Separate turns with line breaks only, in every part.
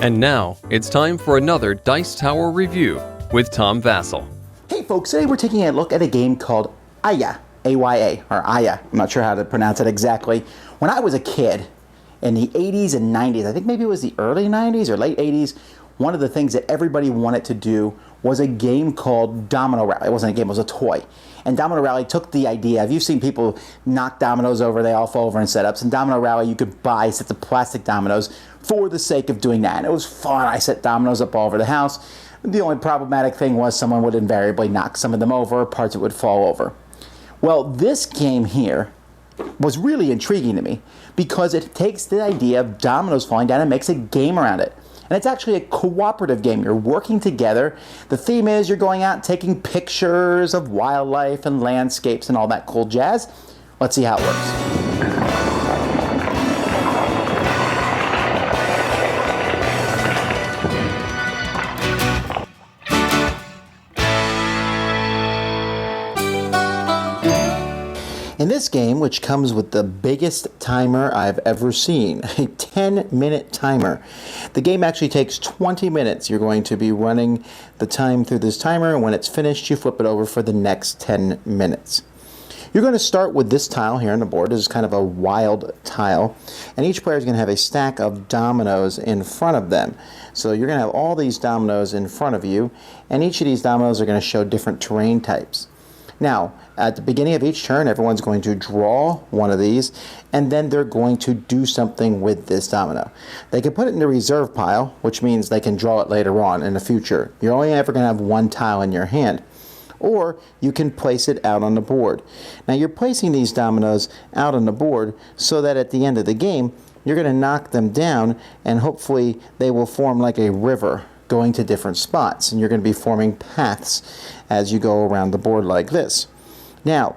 And now, it's time for another Dice Tower review with Tom Vasel.
Hey folks, today we're taking a look at a game called Aya, A-Y-A, or Aya. I'm not sure how to pronounce it exactly. When I was a kid, in the 80s and 90s, I think maybe it was the early 90s or late 80s, one of the things that everybody wanted to do was a game called Domino Rally. It wasn't a game, it was a toy. And Domino Rally took the idea of, you've seen people knock dominoes over, they all fall over in setups. In Domino Rally, you could buy sets of plastic dominoes for the sake of doing that. And it was fun. I set dominoes up all over the house. The only problematic thing was someone would invariably knock some of them over, parts would fall over. Well, this game here was really intriguing to me because it takes the idea of dominoes falling down and makes a game around it. And it's actually a cooperative game. You're working together. The theme is you're going out taking pictures of wildlife and landscapes and all that cool jazz. Let's see how it works. In this game, which comes with the biggest timer I've ever seen, a 10-minute timer, the game actually takes 20 minutes. You're going to be running the time through this timer, and when it's finished, you flip it over for the next 10 minutes. You're going to start with this tile here on the board. This is kind of a wild tile, and each player is going to have a stack of dominoes in front of them. So you're going to have all these dominoes in front of you, and each of these dominoes are going to show different terrain types. Now, at the beginning of each turn, everyone's going to draw one of these, and then they're going to do something with this domino. They can put it in the reserve pile, which means they can draw it later on in the future. You're only ever going to have one tile in your hand. Or you can place it out on the board. Now, you're placing these dominoes out on the board so that at the end of the game, you're going to knock them down, and hopefully they will form like a river going to different spots, and you're going to be forming paths as you go around the board like this. Now,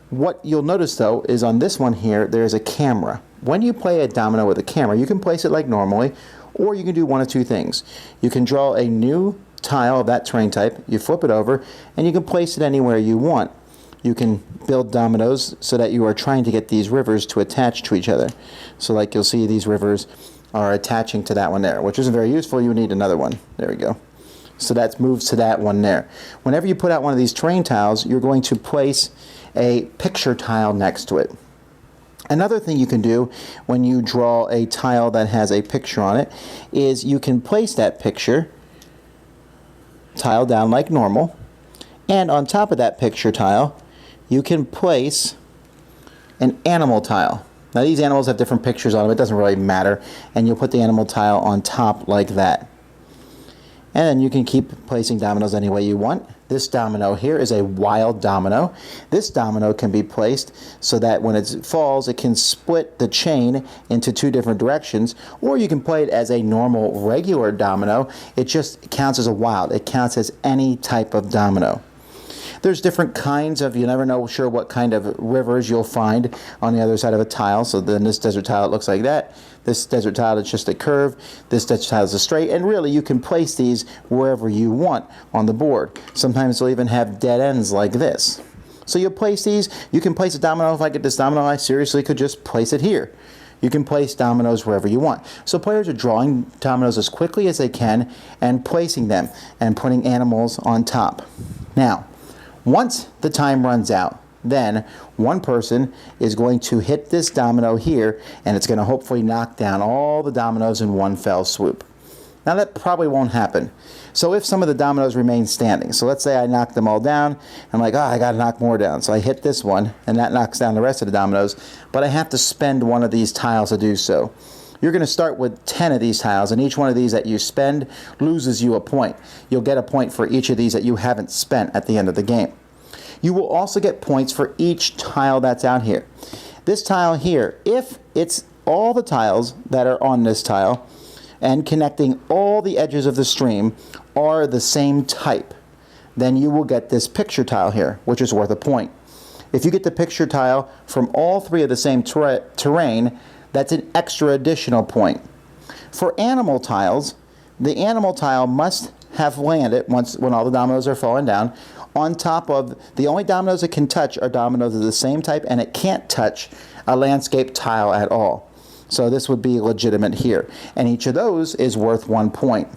what you'll notice though is on this one here, there's a camera. When you play a domino with a camera, you can place it like normally, or you can do one of two things. You can draw a new tile of that terrain type, you flip it over, and you can place it anywhere you want. You can build dominoes so that you are trying to get these rivers to attach to each other. So like you'll see these rivers are attaching to that one there, which isn't very useful. You need another one. There we go. So that moves to that one there. Whenever you put out one of these terrain tiles, you're going to place a picture tile next to it. Another thing you can do when you draw a tile that has a picture on it is you can place that picture tile down like normal, and on top of that picture tile, you can place an animal tile. Now these animals have different pictures on them, it doesn't really matter, and you'll put the animal tile on top like that. And then you can keep placing dominoes any way you want. This domino here is a wild domino. This domino can be placed so that when it falls, it can split the chain into two different directions, or you can play it as a normal regular domino. It just counts as a wild. It counts as any type of domino. There's different kinds of, you never know sure what kind of rivers you'll find on the other side of a tile. So then this desert tile, it looks like that. This desert tile is just a curve. This desert tile is a straight. And really, you can place these wherever you want on the board. Sometimes they'll even have dead ends like this. So you'll place these. You can place a domino. If I get this domino, I seriously could just place it here. You can place dominoes wherever you want. So players are drawing dominoes as quickly as they can and placing them and putting animals on top. Now, once the time runs out, then one person is going to hit this domino here, and it's going to hopefully knock down all the dominoes in one fell swoop. Now that probably won't happen. So if some of the dominoes remain standing, so let's say I knock them all down, I'm like, I got to knock more down. So I hit this one, and that knocks down the rest of the dominoes, but I have to spend one of these tiles to do so. You're going to start with 10 of these tiles, and each one of these that you spend loses you a point. You'll get a point for each of these that you haven't spent at the end of the game. You will also get points for each tile that's out here. This tile here, if it's all the tiles that are on this tile and connecting all the edges of the stream are the same type, then you will get this picture tile here, which is worth a point. If you get the picture tile from all three of the same terrain, that's an extra additional point. For animal tiles, the animal tile must have landed when all the dominoes are falling down on top of, the only dominoes it can touch are dominoes of the same type, and it can't touch a landscape tile at all. So this would be legitimate here. And each of those is worth 1 point.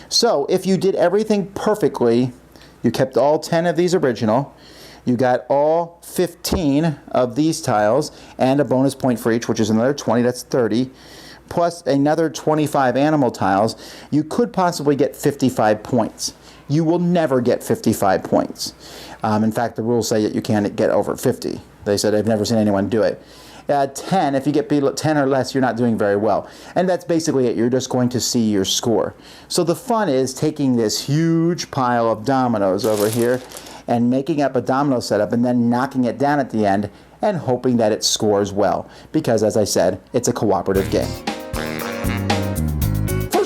So if you did everything perfectly, you kept all 10 of these original, you got all 15 of these tiles, and a bonus point for each, which is another 20, that's 30, plus another 25 animal tiles, you could possibly get 55 points. You will never get 55 points. In fact, the rules say that you can't get over 50. They said they've never seen anyone do it. 10, if you get 10 or less, you're not doing very well. And that's basically it. You're just going to see your score. So the fun is taking this huge pile of dominoes over here and making up a domino setup and then knocking it down at the end and hoping that it scores well. Because, as I said, it's a cooperative game.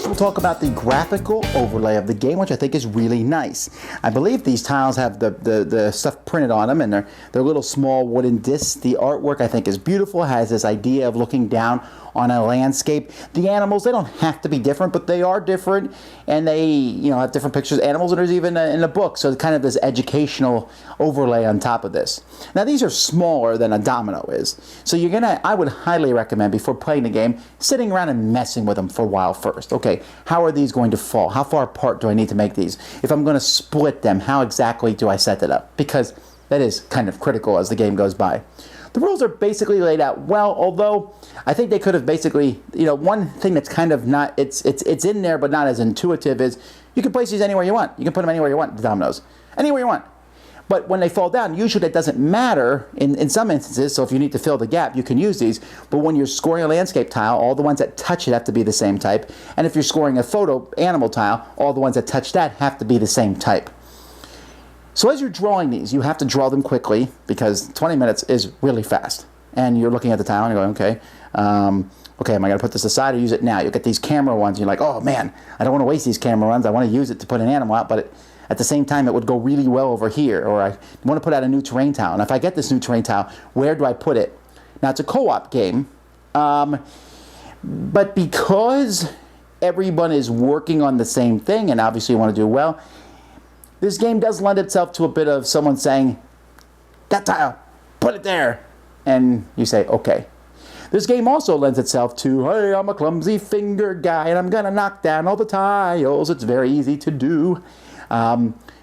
We'll talk about the graphical overlay of the game, which I think is really nice. I believe these tiles have the stuff printed on them, and they're little small wooden discs. The artwork, I think, is beautiful. It has this idea of looking down on a landscape. The animals, they don't have to be different, but they are different, and they have different pictures of animals, and there's even in the book, so it's kind of this educational overlay on top of this. Now, these are smaller than a domino is, so I would highly recommend, before playing the game, sitting around and messing with them for a while first. Okay, how are these going to fall? How far apart do I need to make these? If I'm going to split them, how exactly do I set that up? Because that is kind of critical as the game goes by. The rules are basically laid out well, although I think they could have basically, one thing that's kind of not, it's in there but not as intuitive is you can place these anywhere you want. You can put them anywhere you want, the dominoes. Anywhere you want. But when they fall down, usually that doesn't matter in some instances, so if you need to fill the gap, you can use these. But when you're scoring a landscape tile, all the ones that touch it have to be the same type. And if you're scoring a photo animal tile, all the ones that touch that have to be the same type. So as you're drawing these, you have to draw them quickly because 20 minutes is really fast. And you're looking at the tile and you're going, okay, am I going to put this aside or use it now? You'll get these camera ones and you're like, oh man, I don't want to waste these camera ones. I want to use it to put an animal out, but at the same time, it would go really well over here. Or I want to put out a new terrain tile. And if I get this new terrain tile, where do I put it? Now, it's a co-op game. But because everyone is working on the same thing and obviously you want to do well, this game does lend itself to a bit of someone saying, that tile, put it there. And you say, okay. This game also lends itself to, hey, I'm a clumsy finger guy and I'm going to knock down all the tiles. It's very easy to do.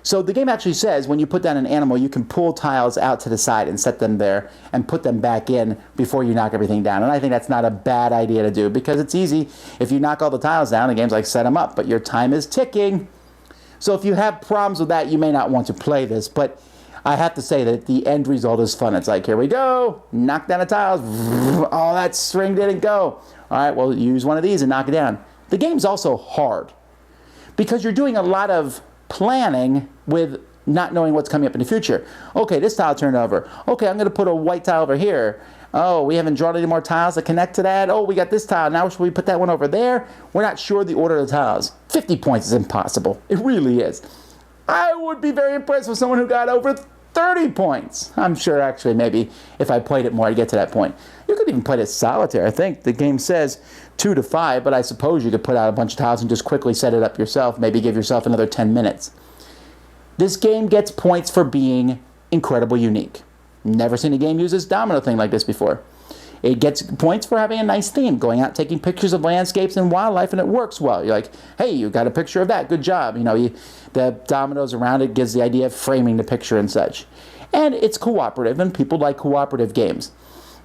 So the game actually says when you put down an animal, you can pull tiles out to the side and set them there and put them back in before you knock everything down. And I think that's not a bad idea to do because it's easy. If you knock all the tiles down, the game's like set them up, but your time is ticking. So if you have problems with that, you may not want to play this, but I have to say that the end result is fun. It's like, here we go, knock down the tiles. Oh, that string didn't go. All right, well, use one of these and knock it down. The game's also hard because you're doing a lot of planning with not knowing what's coming up in the future. Okay, this tile turned over. Okay, I'm going to put a white tile over here. Oh, we haven't drawn any more tiles to connect to that. Oh, we got this tile. Now should we put that one over there? We're not sure the order of the tiles. 50 points is impossible. It really is. I would be very impressed with someone who got over 30 points. I'm sure actually maybe if I played it more I'd get to that point. You could even play it solitaire. I think the game says 2 to 5, but I suppose you could put out a bunch of tiles and just quickly set it up yourself, maybe give yourself another 10 minutes. This game gets points for being incredibly unique. Never seen a game use this domino thing like this before. It gets points for having a nice theme, going out taking pictures of landscapes and wildlife, and it works well. You're like, hey, you got a picture of that, good job. The dominoes around it gives the idea of framing the picture and such. And it's cooperative, and people like cooperative games.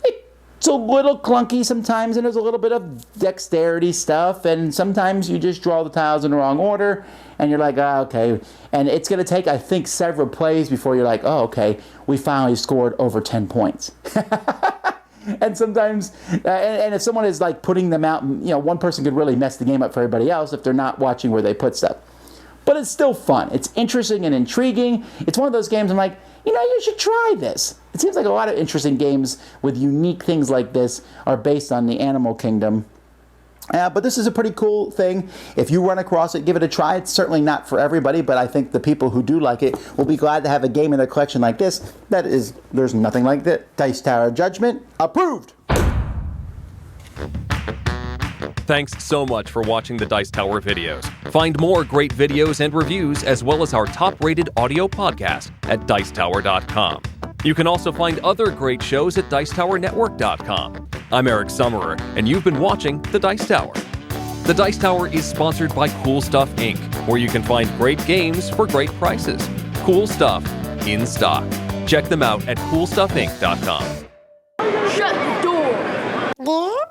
It's a little clunky sometimes, and there's a little bit of dexterity stuff, and sometimes you just draw the tiles in the wrong order, and you're like, oh, okay. And it's going to take, I think, several plays before you're like, oh, okay, we finally scored over 10 points. And sometimes, and if someone is like putting them out, one person could really mess the game up for everybody else if they're not watching where they put stuff. But it's still fun. It's interesting and intriguing. It's one of those games I'm like, you should try this. It seems like a lot of interesting games with unique things like this are based on the animal kingdom. But this is a pretty cool thing. If you run across it, give it a try. It's certainly not for everybody, but I think the people who do like it will be glad to have a game in their collection like this. There's nothing like that. Dice Tower Judgment, approved!
Thanks so much for watching the Dice Tower videos. Find more great videos and reviews as well as our top-rated audio podcast at Dicetower.com. You can also find other great shows at Dicetowernetwork.com. I'm Eric Summerer, and you've been watching The Dice Tower. The Dice Tower is sponsored by Cool Stuff Inc., where you can find great games for great prices. Cool stuff in stock. Check them out at coolstuffinc.com.
Shut the door!